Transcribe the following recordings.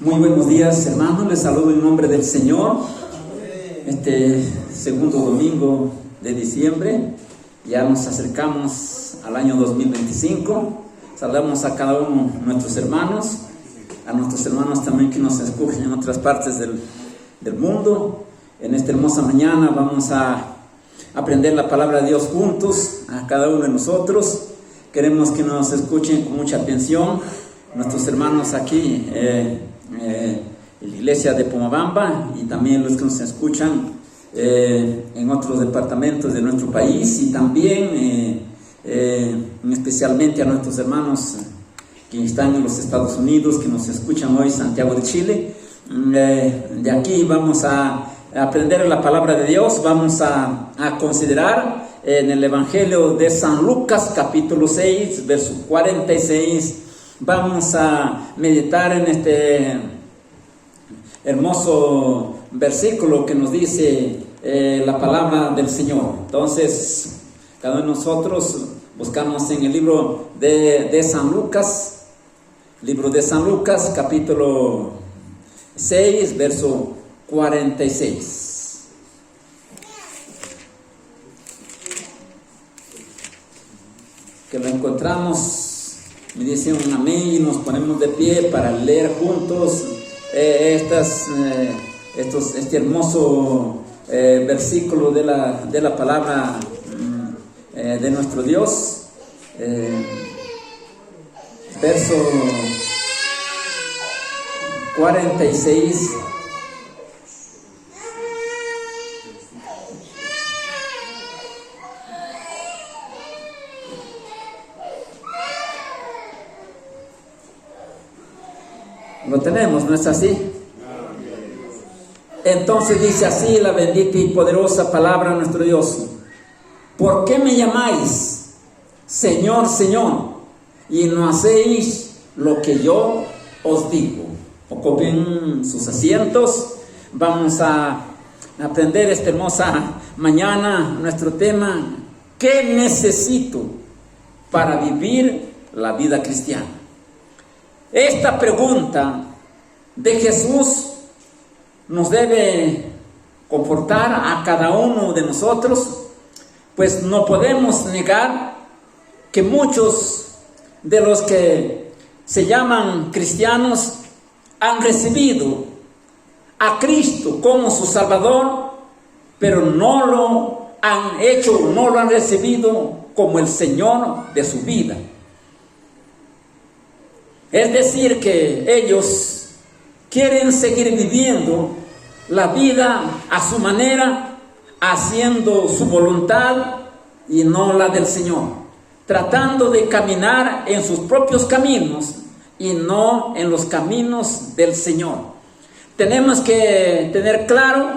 Muy buenos días, hermanos. Les saludo en nombre del Señor. Este segundo domingo de diciembre, ya nos acercamos al año 2025. Saludamos a cada uno de nuestros hermanos, a nuestros hermanos también que nos escuchan en otras partes del mundo. En esta hermosa mañana vamos a aprender la palabra de Dios juntos, a cada uno de nosotros. Queremos que nos escuchen con mucha atención nuestros hermanos aquí en la iglesia de Pomabamba, y también los que nos escuchan en otros departamentos de nuestro país, y también especialmente a nuestros hermanos que están en los Estados Unidos, que nos escuchan hoy, Santiago de Chile. De aquí vamos a aprender la palabra de Dios. Vamos a considerar en el Evangelio de San Lucas, capítulo 6, verso 46. Vamos a meditar en este hermoso versículo que nos dice la palabra del Señor. Entonces, cada uno de nosotros buscamos en el libro de San Lucas, capítulo 6, verso 46. Que lo encontramos. Me dicen un amén y nos ponemos de pie para leer juntos este hermoso versículo de la palabra de nuestro Dios. Verso 46. Lo tenemos, ¿no es así? Entonces dice así la bendita y poderosa palabra de nuestro Dios: ¿por qué me llamáis Señor, Señor, y no hacéis lo que yo os digo? Ocupen sus asientos. Vamos a aprender esta hermosa mañana nuestro tema: ¿qué necesito para vivir la vida cristiana? Esta pregunta de Jesús nos debe confortar a cada uno de nosotros, pues no podemos negar que muchos de los que se llaman cristianos han recibido a Cristo como su Salvador, pero no lo han hecho, no lo han recibido como el Señor de su vida. Es decir, que ellos quieren seguir viviendo la vida a su manera, haciendo su voluntad y no la del Señor, tratando de caminar en sus propios caminos y no en los caminos del Señor. Tenemos que tener claro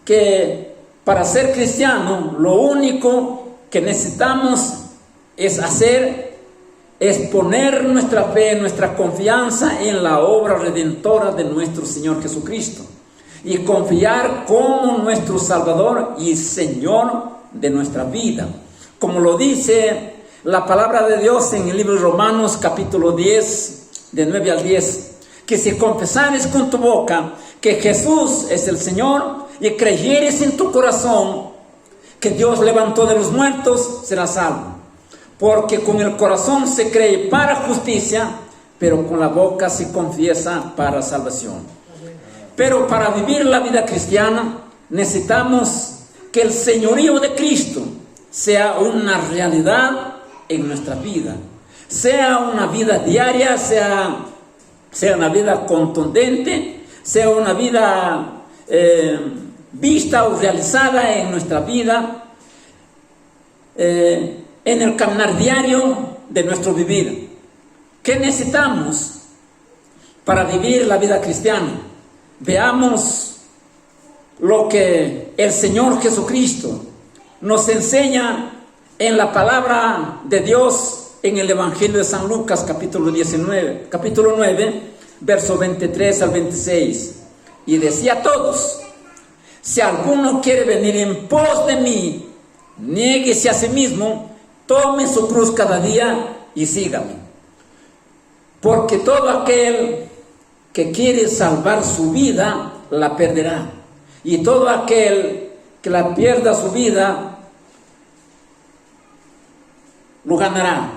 que para ser cristiano lo único que necesitamos es poner nuestra fe, nuestra confianza en la obra redentora de nuestro Señor Jesucristo, y confiar como nuestro Salvador y Señor de nuestra vida, como lo dice la palabra de Dios en el libro de Romanos capítulo 10, de 9 al 10, que si confesares con tu boca que Jesús es el Señor y creyeres en tu corazón que Dios levantó de los muertos, serás salvo. Porque con el corazón se cree para justicia, pero con la boca se confiesa para salvación. Pero para vivir la vida cristiana necesitamos que el señorío de Cristo sea una realidad en nuestra vida, sea una vida diaria, sea una vida contundente, sea una vida vista o realizada en nuestra vida, en el caminar diario de nuestro vivir. ¿Qué necesitamos para vivir la vida cristiana? Veamos lo que el Señor Jesucristo nos enseña en la palabra de Dios en el Evangelio de San Lucas, capítulo 9, verso 23 al 26. Y decía a todos: si alguno quiere venir en pos de mí, niéguese a sí mismo, tome su cruz cada día y sígame. Porque todo aquel que quiere salvar su vida, la perderá. Y todo aquel que la pierda su vida, lo ganará.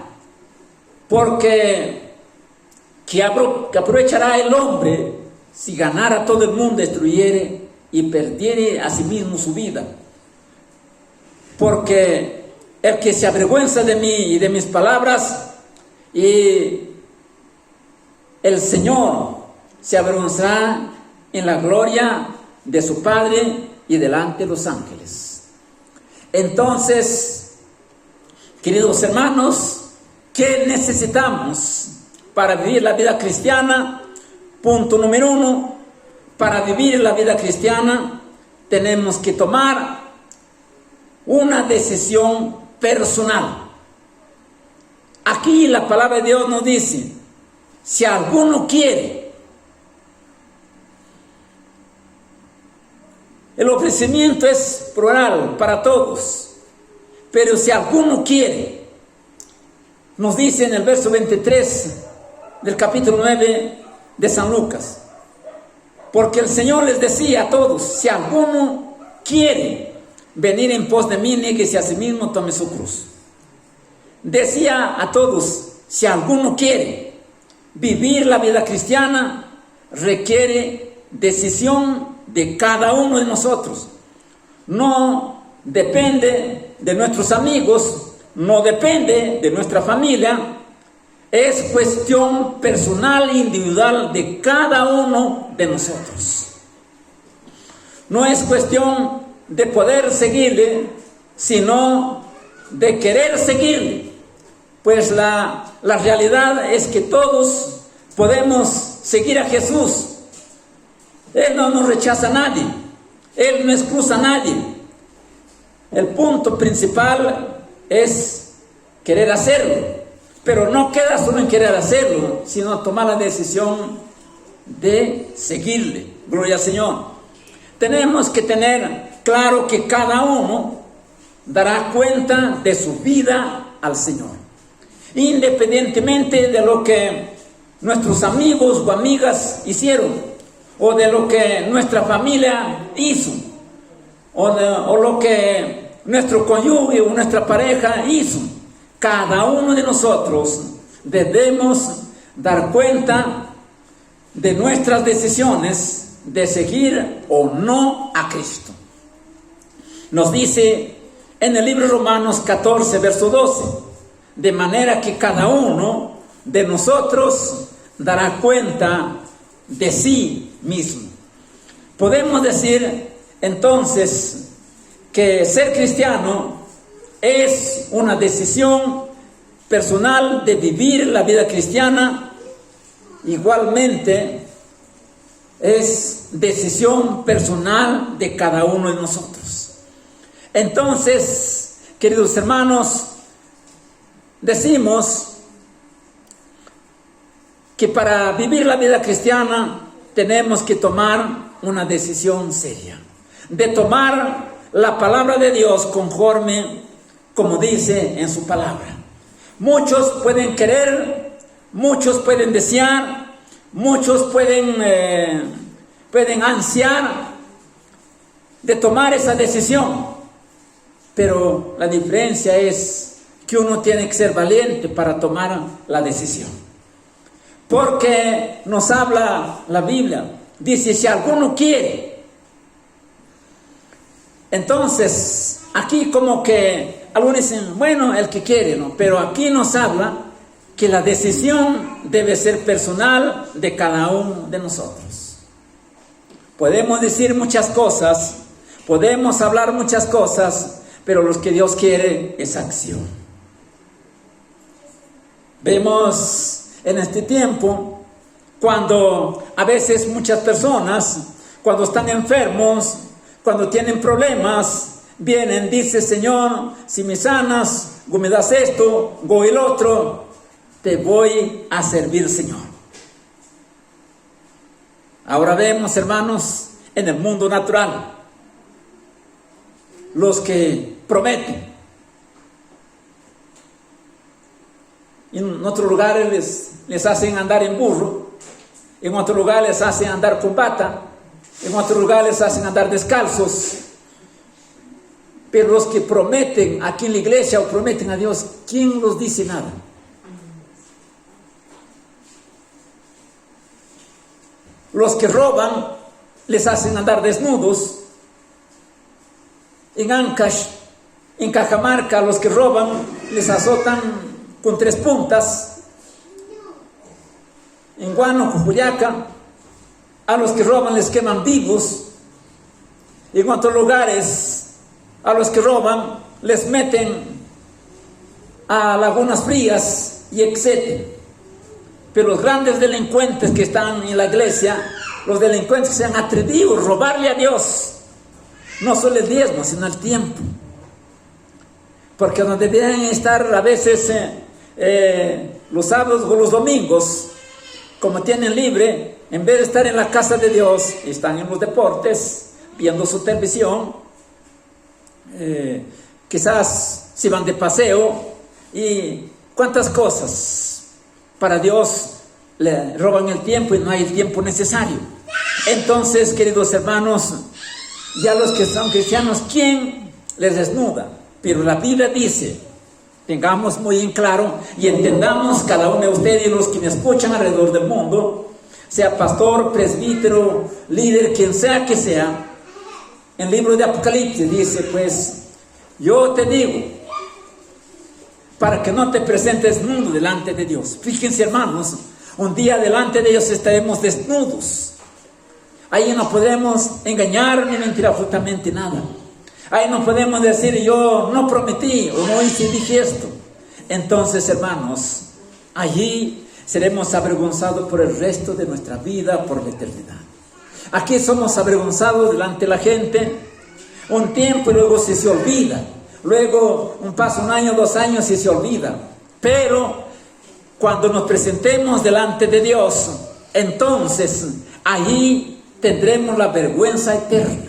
Porque ¿qué aprovechará el hombre si ganara todo el mundo, destruyere y perdiere a sí mismo su vida? Porque el que se avergüenza de mí y de mis palabras, y el Señor se avergonzará en la gloria de su Padre y delante de los ángeles. Entonces, queridos hermanos, ¿qué necesitamos para vivir la vida cristiana? Punto número 1, para vivir la vida cristiana tenemos que tomar una decisión personal. Aquí la palabra de Dios nos dice, si alguno quiere, el ofrecimiento es plural para todos, pero si alguno quiere, nos dice en el verso 23 del capítulo 9 de San Lucas, porque el Señor les decía a todos, si alguno quiere venir en pos de mí, nieguese a sí mismo, tome su cruz. Decía a todos, si alguno quiere vivir la vida cristiana, requiere decisión de cada uno de nosotros. No depende de nuestros amigos, no depende de nuestra familia, es cuestión personal e individual de cada uno de nosotros. No es cuestión de poder seguirle, sino de querer seguirle. Pues la realidad es que todos podemos seguir a Jesús. Él no nos rechaza a nadie, Él no excusa a nadie. El punto principal es querer hacerlo, pero no queda solo en querer hacerlo, sino tomar la decisión de seguirle. Gloria al Señor. Tenemos que tener claro que cada uno dará cuenta de su vida al Señor, independientemente de lo que nuestros amigos o amigas hicieron, o de lo que nuestra familia hizo, o lo que nuestro cónyuge o nuestra pareja hizo. Cada uno de nosotros debemos dar cuenta de nuestras decisiones de seguir o no a Cristo. Nos dice en el libro de Romanos 14, verso 12, de manera que cada uno de nosotros dará cuenta de sí mismo. Podemos decir entonces que ser cristiano es una decisión personal de vivir la vida cristiana. Igualmente es decisión personal de cada uno de nosotros. Entonces, queridos hermanos, decimos que para vivir la vida cristiana tenemos que tomar una decisión seria, de tomar la palabra de Dios conforme como dice en su palabra. Muchos pueden querer, muchos pueden desear, muchos pueden ansiar de tomar esa decisión, pero la diferencia es que uno tiene que ser valiente para tomar la decisión. Porque nos habla la Biblia, dice, si alguno quiere. Entonces, aquí como que algunos dicen, bueno, el que quiere, ¿no? Pero aquí nos habla que la decisión debe ser personal de cada uno de nosotros. Podemos decir muchas cosas, podemos hablar muchas cosas, pero lo que Dios quiere es acción. Vemos en este tiempo, cuando a veces muchas personas, cuando están enfermos, cuando tienen problemas, vienen, dice, Señor, si me sanas, o me das esto, o el otro, te voy a servir, Señor. Ahora vemos, hermanos, en el mundo natural, los que prometen. En otros lugares les hacen andar en burro, en otro lugar les hacen andar con bata, en otro lugar les hacen andar descalzos. Pero los que prometen aquí en la iglesia o prometen a Dios, ¿quién los dice nada? Los que roban les hacen andar desnudos. En Ancash, en Cajamarca, los que roban les azotan con 3 puntas. En Huánuco, Juliaca, a los que roban les queman vivos. En otros lugares, a los que roban les meten a lagunas frías y etc. Pero los grandes delincuentes que están en la iglesia, los delincuentes que se han atrevido a robarle a Dios, no solo el diezmo, sino el tiempo. Porque donde deberían estar a veces los sábados o los domingos, como tienen libre, en vez de estar en la casa de Dios, están en los deportes, viendo su televisión, quizás se van de paseo y cuántas cosas. Para Dios le roban el tiempo y no hay el tiempo necesario. Entonces, queridos hermanos, ya los que son cristianos, ¿quién les desnuda? Pero la Biblia dice, tengamos muy en claro y entendamos cada uno de ustedes y los que me escuchan alrededor del mundo, sea pastor, presbítero, líder, quien sea que sea, en el libro de Apocalipsis dice, pues, yo te digo, para que no te presentes desnudo delante de Dios. Fíjense, hermanos, un día delante de Dios estaremos desnudos. Ahí no podemos engañar ni mentir absolutamente nada. Ahí no podemos decir, yo no prometí o no hice, dije esto. Entonces, hermanos, allí seremos avergonzados por el resto de nuestra vida, por la eternidad. Aquí somos avergonzados delante de la gente un tiempo y luego se olvida. Luego pasa un año, 2 años y se olvida. Pero cuando nos presentemos delante de Dios, entonces allí tendremos la vergüenza eterna.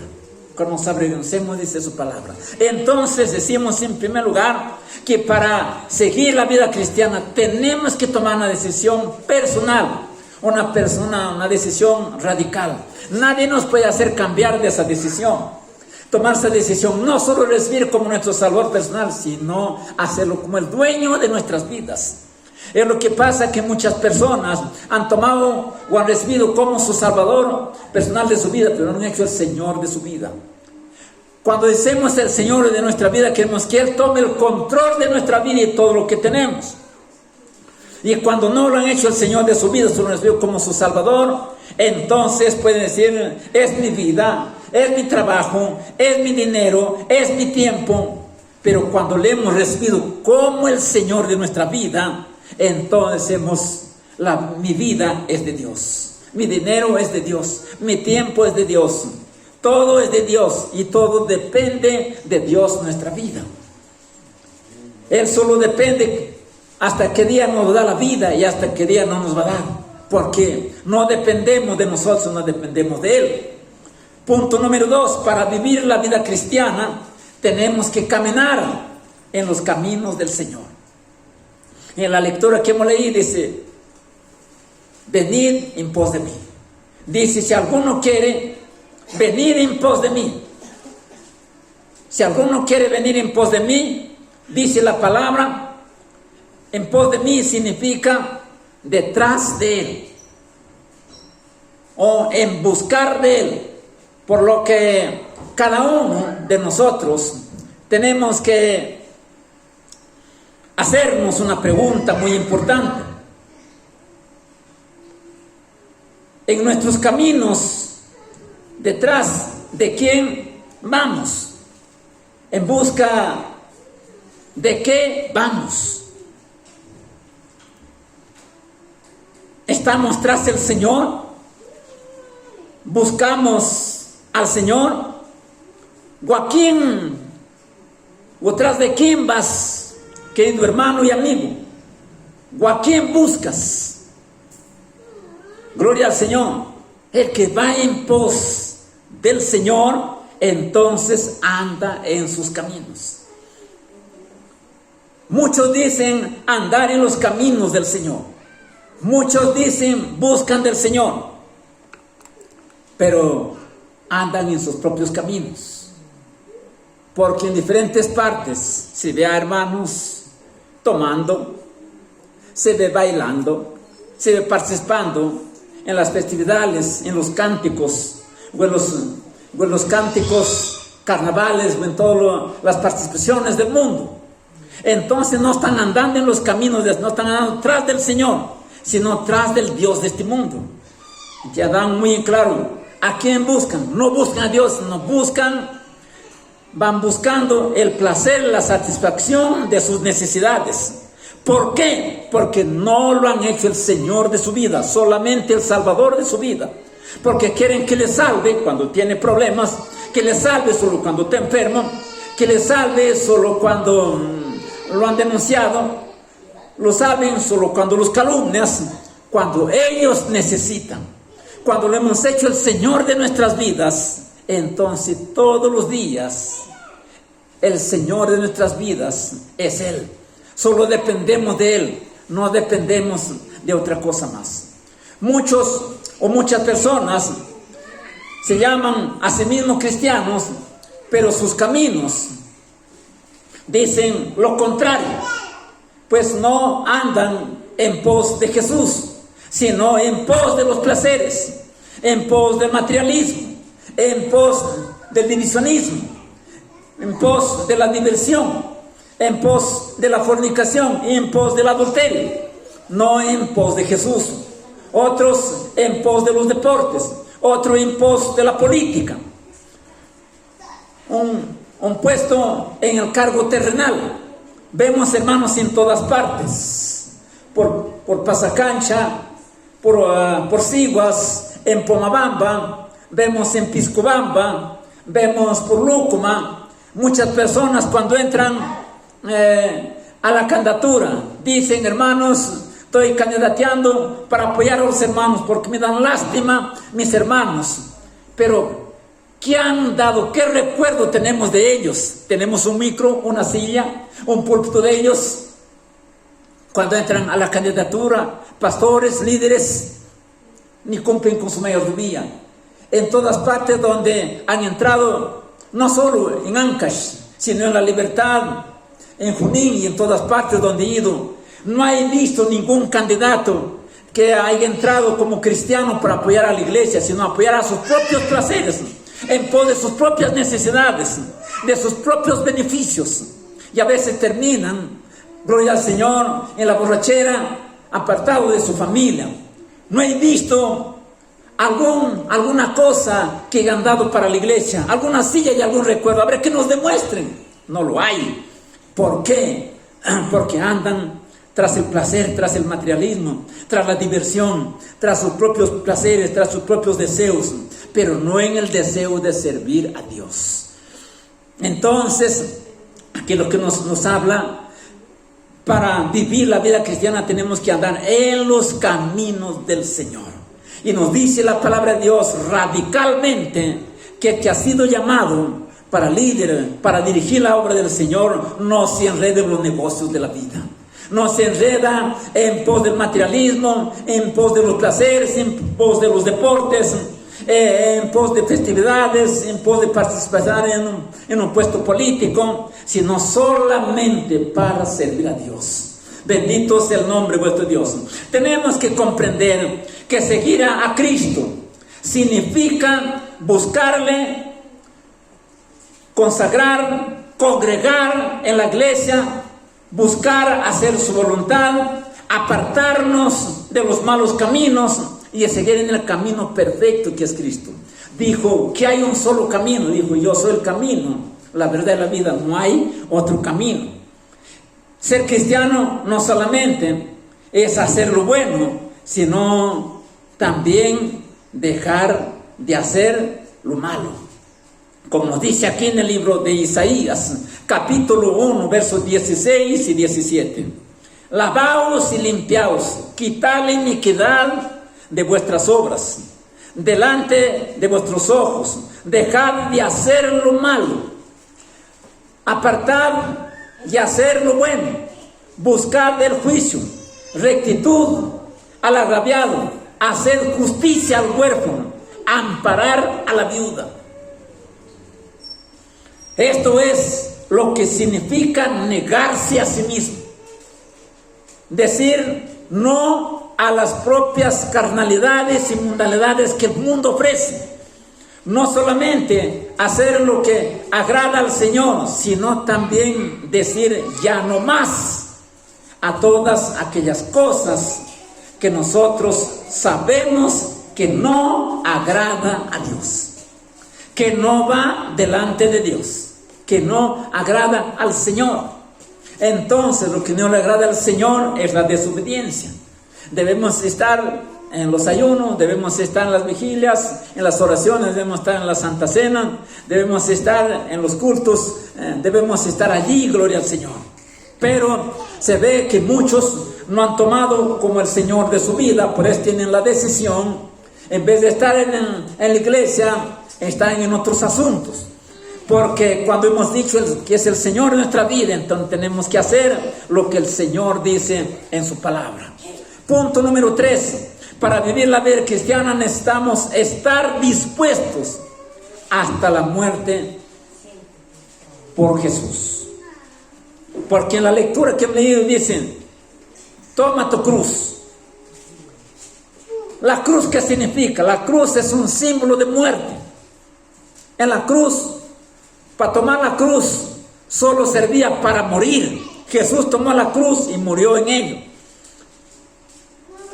Cuando nos avergoncemos, dice su palabra. Entonces decimos en primer lugar que para seguir la vida cristiana tenemos que tomar una decisión personal, una decisión radical. Nadie nos puede hacer cambiar de esa decisión. Tomar esa decisión, no solo recibir como nuestro salvador personal, sino hacerlo como el dueño de nuestras vidas. Es lo que pasa, que muchas personas han tomado o han recibido como su salvador personal de su vida, pero no han hecho el Señor de su vida. Cuando decimos el Señor de nuestra vida, queremos que Él tome el control de nuestra vida y todo lo que tenemos. Y cuando no lo han hecho el Señor de su vida, solo lo recibido como su salvador, entonces pueden decir, es mi vida, es mi trabajo, es mi dinero, es mi tiempo. Pero cuando le hemos recibido como el Señor de nuestra vida, entonces mi vida es de Dios, mi dinero es de Dios, mi tiempo es de Dios, todo es de Dios y todo depende de Dios nuestra vida. Él solo depende hasta qué día nos da la vida y hasta qué día no nos va a dar, porque no dependemos de nosotros, no dependemos de Él. Punto número 2, para vivir la vida cristiana tenemos que caminar en los caminos del Señor. En la lectura que hemos leído dice, venid en pos de mí. Dice, si alguno quiere venir en pos de mí. Si alguno quiere venir en pos de mí, dice la palabra, en pos de mí significa detrás de Él. O en buscar de Él. Por lo que cada uno de nosotros tenemos que hacernos una pregunta muy importante. En nuestros caminos, ¿detrás de quién vamos? ¿En busca de qué vamos? ¿Estamos tras el Señor? ¿Buscamos al Señor? ¿O a quién? ¿O tras de quién vas, querido hermano y amigo? ¿O a quién buscas? Gloria al Señor. El que va en pos del Señor, entonces anda en sus caminos. Muchos dicen andar en los caminos del Señor. Muchos dicen, buscan del Señor, pero andan en sus propios caminos. Porque en diferentes partes se ve a hermanos tomando, se ve bailando, se ve participando en las festividades, en los cánticos, o en los cánticos carnavales, o en todas las participaciones del mundo. Entonces no están andando en los caminos, no están andando tras del Señor, sino tras del Dios de este mundo. Ya dan muy claro a quién buscan. No buscan a Dios, no buscan, van buscando el placer, la satisfacción de sus necesidades. ¿Por qué? Porque no lo han hecho el Señor de su vida, solamente el Salvador de su vida. Porque quieren que le salve cuando tiene problemas, que le salve solo cuando está enfermo, que le salve solo cuando lo han denunciado, lo salven solo cuando los calumnias, cuando ellos necesitan. Cuando lo hemos hecho el Señor de nuestras vidas, entonces todos los días el Señor de nuestras vidas es Él. Solo dependemos de Él, no dependemos de otra cosa más. Muchos o muchas personas se llaman a sí mismos cristianos, pero sus caminos dicen lo contrario, pues no andan en pos de Jesús, sino en pos de los placeres, en pos del materialismo, en pos del divisionismo, en pos de la diversión, en pos de la fornicación y en pos del adulterio, no en pos de Jesús. Otros en pos de los deportes, otros en pos de la política, un puesto en el cargo terrenal. Vemos hermanos en todas partes, por Pasacancha, por Siguas, en Pomabamba, vemos en Piscobamba, vemos por Lúcuma. Muchas personas cuando entran a la candidatura dicen, hermanos, estoy candidateando para apoyar a los hermanos porque me dan lástima mis hermanos. Pero ¿qué han dado? ¿Qué recuerdo tenemos de ellos? Tenemos un micro, una silla, un púlpito de ellos. Cuando entran a la candidatura, pastores, líderes, ni cumplen con su mayoría. En todas partes donde han entrado, no solo en Ancash, sino en La Libertad, en Junín y en todas partes donde he ido, no he visto ningún candidato que haya entrado como cristiano para apoyar a la iglesia, sino apoyar a sus propios placeres, en pos de sus propias necesidades, de sus propios beneficios. Y a veces terminan, gloria al Señor, en la borrachera, apartado de su familia. No he visto alguna cosa que hayan dado para la iglesia, alguna silla y algún recuerdo. A ver, que nos demuestren. No lo hay. ¿Por qué? Porque andan tras el placer, tras el materialismo, tras la diversión, tras sus propios placeres, tras sus propios deseos, pero no en el deseo de servir a Dios. Entonces, aquí lo que nos habla, para vivir la vida cristiana tenemos que andar en los caminos del Señor. Y nos dice la palabra de Dios radicalmente que el que ha sido llamado para líder, para dirigir la obra del Señor, no se enrede en los negocios de la vida. No se enreda en pos del materialismo, en pos de los placeres, en pos de los deportes, en pos de festividades, en pos de participar en un puesto político, sino solamente para servir a Dios. Bendito sea el nombre de vuestro Dios. Tenemos que comprender que seguir a Cristo significa buscarle, consagrar, congregar en la iglesia, buscar hacer su voluntad, apartarnos de los malos caminos y seguir en el camino perfecto que es Cristo. Dijo que hay un solo camino, dijo, yo soy el camino, la verdad y la vida, no hay otro camino. Ser cristiano no solamente es hacer lo bueno, sino también dejar de hacer lo malo. Como nos dice aquí en el libro de Isaías, capítulo 1, versos 16 y 17. Lavaos y limpiaos, quitad la iniquidad de vuestras obras, delante de vuestros ojos, dejad de hacer lo malo, apartad y hacer lo bueno, buscad el juicio, rectitud, al agraviado, hacer justicia al huérfano, amparar a la viuda. Esto es lo que significa negarse a sí mismo. Decir no a las propias carnalidades y mundanalidades que el mundo ofrece. No solamente hacer lo que agrada al Señor, sino también decir ya no más a todas aquellas cosas que nosotros sabemos que no agrada a Dios, que no va delante de Dios, que no agrada al Señor. Entonces, lo que no le agrada al Señor es la desobediencia. Debemos estar en los ayunos, debemos estar en las vigilias, en las oraciones, debemos estar en la Santa Cena, debemos estar en los cultos, debemos estar allí, gloria al Señor. Pero se ve que muchos no han tomado como el Señor de su vida, por eso tienen la decisión, en vez de estar en la iglesia, están en otros asuntos. Porque cuando hemos dicho que es el Señor de nuestra vida, entonces tenemos que hacer lo que el Señor dice en su palabra. Punto número 3. Para vivir la vida cristiana necesitamos estar dispuestos hasta la muerte por Jesús. Porque en la lectura que he leído dicen, toma tu cruz. La cruz, ¿qué significa? La cruz es un símbolo de muerte. En la cruz, para tomar la cruz, solo servía para morir. Jesús tomó la cruz y murió en ello.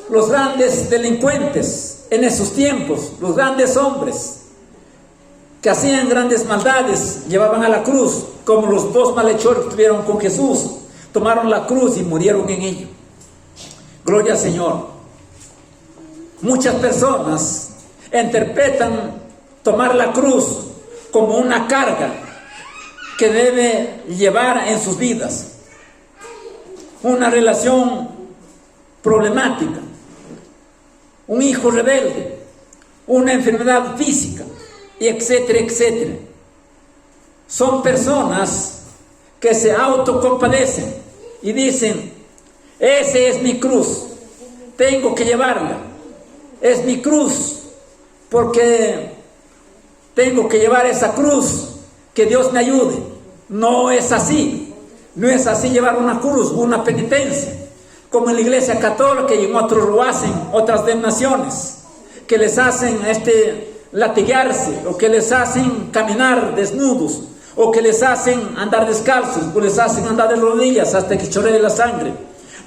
Los grandes delincuentes en esos tiempos, los grandes hombres que hacían grandes maldades, llevaban a la cruz, como los dos malhechores que estuvieron con Jesús, tomaron la cruz y murieron en ello. Gloria al Señor. Muchas personas interpretan tomar la cruz como una carga que debe llevar en sus vidas, una relación problemática, un hijo rebelde, una enfermedad física, y etcétera, etcétera. Son personas que se autocompadecen y dicen, ese es mi cruz, tengo que llevarla, es mi cruz, porque tengo que llevar esa cruz, que Dios me ayude. No es así, no es así llevar una cruz, una penitencia, como en la iglesia católica y en otros lo hacen, otras denominaciones, que les hacen latigarse, o que les hacen caminar desnudos, o que les hacen andar descalzos, o les hacen andar de rodillas hasta que chorree la sangre.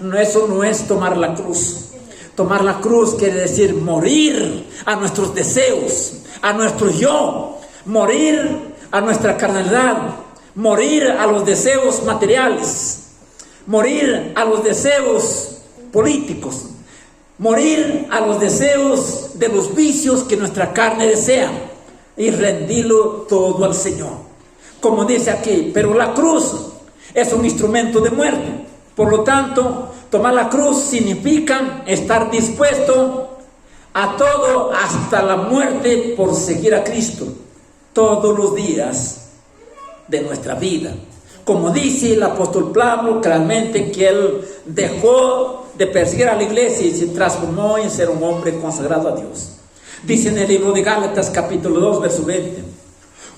No, eso no es tomar la cruz. Tomar la cruz quiere decir morir a nuestros deseos, a nuestro yo, morir a nuestra carnalidad, morir a los deseos materiales, morir a los deseos políticos, morir a los deseos de los vicios que nuestra carne desea y rendirlo todo al Señor. Como dice aquí, pero la cruz es un instrumento de muerte. Por lo tanto, tomar la cruz significa estar dispuesto a todo hasta la muerte por seguir a Cristo todos los días de nuestra vida. Como dice el apóstol Pablo, claramente que él dejó de perseguir a la iglesia y se transformó en ser un hombre consagrado a Dios. Dice en el libro de Gálatas capítulo 2 verso 20,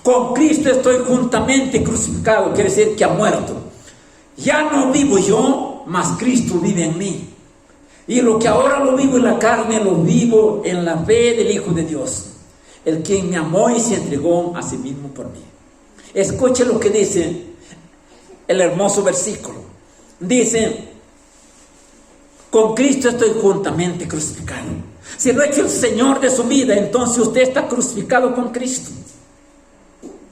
con Cristo estoy juntamente crucificado, quiere decir que ha muerto. Ya no vivo yo, mas Cristo vive en mí. Y lo que ahora lo vivo en la carne, lo vivo en la fe del Hijo de Dios, el quien me amó y se entregó a sí mismo por mí. Escuche lo que dice el hermoso versículo. Dice, con Cristo estoy juntamente crucificado. Si lo ha hecho el Señor de su vida, entonces usted está crucificado con Cristo.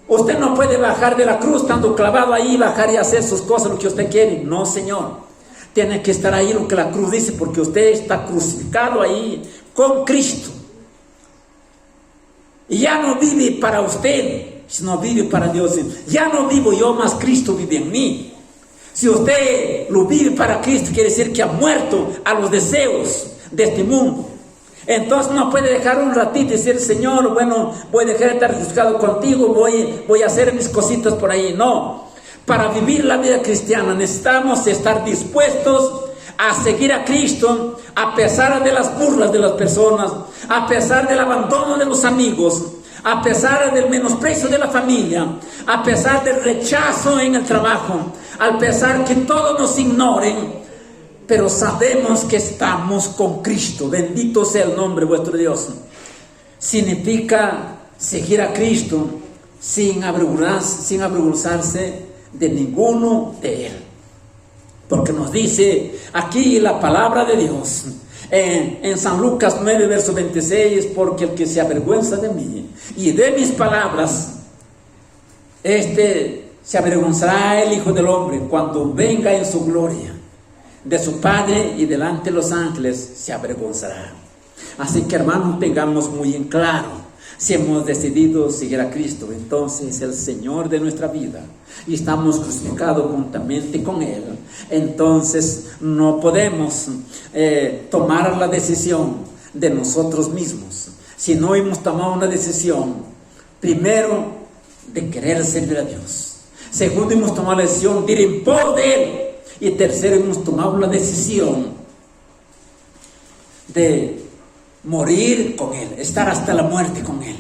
Usted no puede bajar de la cruz estando clavado ahí, bajar y hacer sus cosas, lo que usted quiere. No, Señor. Tiene que estar ahí lo que la cruz dice, porque usted está crucificado ahí con Cristo. Y ya no vive para usted, sino vive para Dios. Ya no vivo yo, mas Cristo vive en mí. Si usted lo vive para Cristo, quiere decir que ha muerto a los deseos de este mundo. Entonces no puede dejar un ratito y decir, Señor, bueno, voy a dejar de estar juzgado contigo, voy a hacer mis cositas por ahí. No, para vivir la vida cristiana necesitamos estar dispuestos a seguir a Cristo a pesar de las burlas de las personas, a pesar del abandono de los amigos, a pesar del menosprecio de la familia, a pesar del rechazo en el trabajo, a pesar que todos nos ignoren, pero sabemos que estamos con Cristo. Bendito sea el nombre de vuestro Dios. Significa seguir a Cristo sin avergonzarse de ninguno de Él. Porque nos dice aquí la palabra de Dios en San Lucas 9, verso 26, porque el que se avergüenza de mí y de mis palabras, se avergonzará el Hijo del Hombre cuando venga en su gloria de su Padre y delante de los ángeles se avergonzará. Así que, hermanos, tengamos muy en claro, si hemos decidido seguir a Cristo, entonces el Señor de nuestra vida, y estamos crucificados juntamente con Él, entonces no podemos tomar la decisión de nosotros mismos, sino hemos tomado una decisión, primero, de querer servir a Dios. Segundo, hemos tomado la decisión de ir en pos de Él. Y tercero, hemos tomado la decisión de morir con Él, estar hasta la muerte con Él,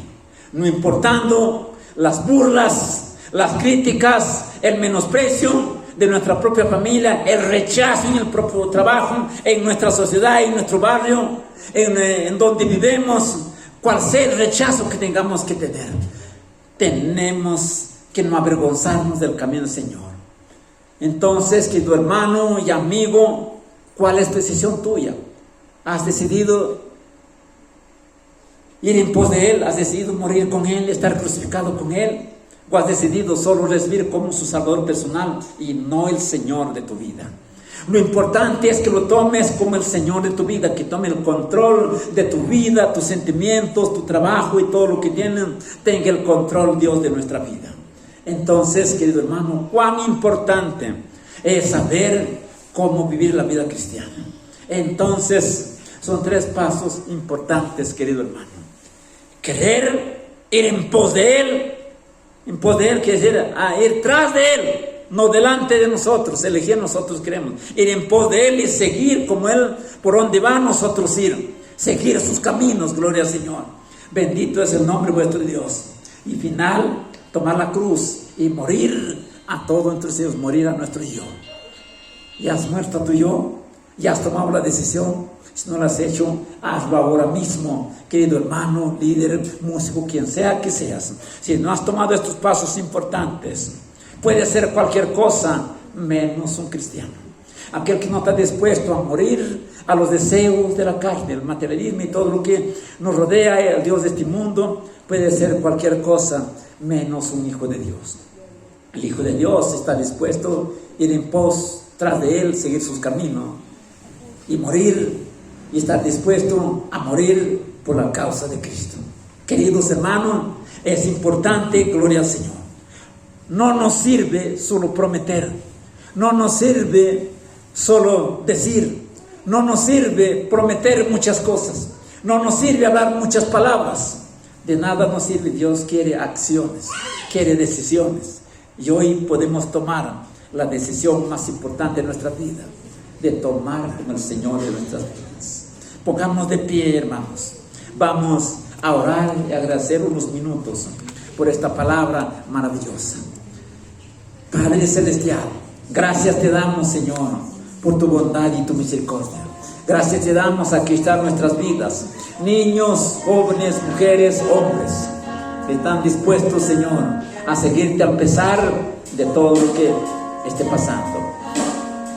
no importando las burlas, las críticas, el menosprecio de nuestra propia familia, el rechazo en el propio trabajo, en nuestra sociedad, en nuestro barrio, en donde vivimos, cual sea el rechazo que tengamos que tener. Tenemos que no avergonzarnos del camino del Señor. Entonces, querido hermano y amigo, ¿cuál es tu decisión tuya? ¿Has decidido ir en pos de Él? ¿Has decidido morir con Él, estar crucificado con Él? ¿O has decidido solo recibir como su Salvador personal y no el Señor de tu vida? Lo importante es que lo tomes como el Señor de tu vida, que tome el control de tu vida, tus sentimientos, tu trabajo y todo lo que tienen, tenga el control Dios de nuestra vida. Entonces, querido hermano, cuán importante es saber cómo vivir la vida cristiana. Entonces, son 3 pasos importantes, querido hermano. Querer ir en pos de Él. En pos de Él quiere decir ir tras de Él, no delante de nosotros, elegir nosotros queremos. Ir en pos de Él y seguir como Él, por donde va nosotros ir. Seguir sus caminos, gloria al Señor. Bendito es el nombre de vuestro Dios. Y final, tomar la cruz y morir a todo entre ellos, morir a nuestro yo. Ya has muerto a tu yo, ya has tomado la decisión. Si no lo has hecho, hazlo ahora mismo, querido hermano, líder, músico, quien sea que seas. Si no has tomado estos pasos importantes, puede ser cualquier cosa menos un cristiano. Aquel que no está dispuesto a morir a los deseos de la carne, el materialismo y todo lo que nos rodea, el Dios de este mundo, puede ser cualquier cosa menos un hijo de Dios. El Hijo de Dios está dispuesto a ir en pos tras de Él, seguir sus caminos y morir, y estar dispuesto a morir por la causa de Cristo. Queridos hermanos, es importante, gloria al Señor. No nos sirve solo prometer, no nos sirve solo decir, no nos sirve prometer muchas cosas, no nos sirve hablar muchas palabras. De nada nos sirve. Dios quiere acciones, quiere decisiones. Y hoy podemos tomar la decisión más importante de nuestra vida, de tomar como el Señor de nuestras vidas. Pongamos de pie, hermanos. Vamos a orar y agradecer unos minutos por esta palabra maravillosa. Padre Celestial, gracias te damos, Señor, por tu bondad y tu misericordia. Gracias te damos, aquí están nuestras vidas. Niños, jóvenes, mujeres, hombres, que están dispuestos, Señor, a seguirte a pesar de todo lo que esté pasando.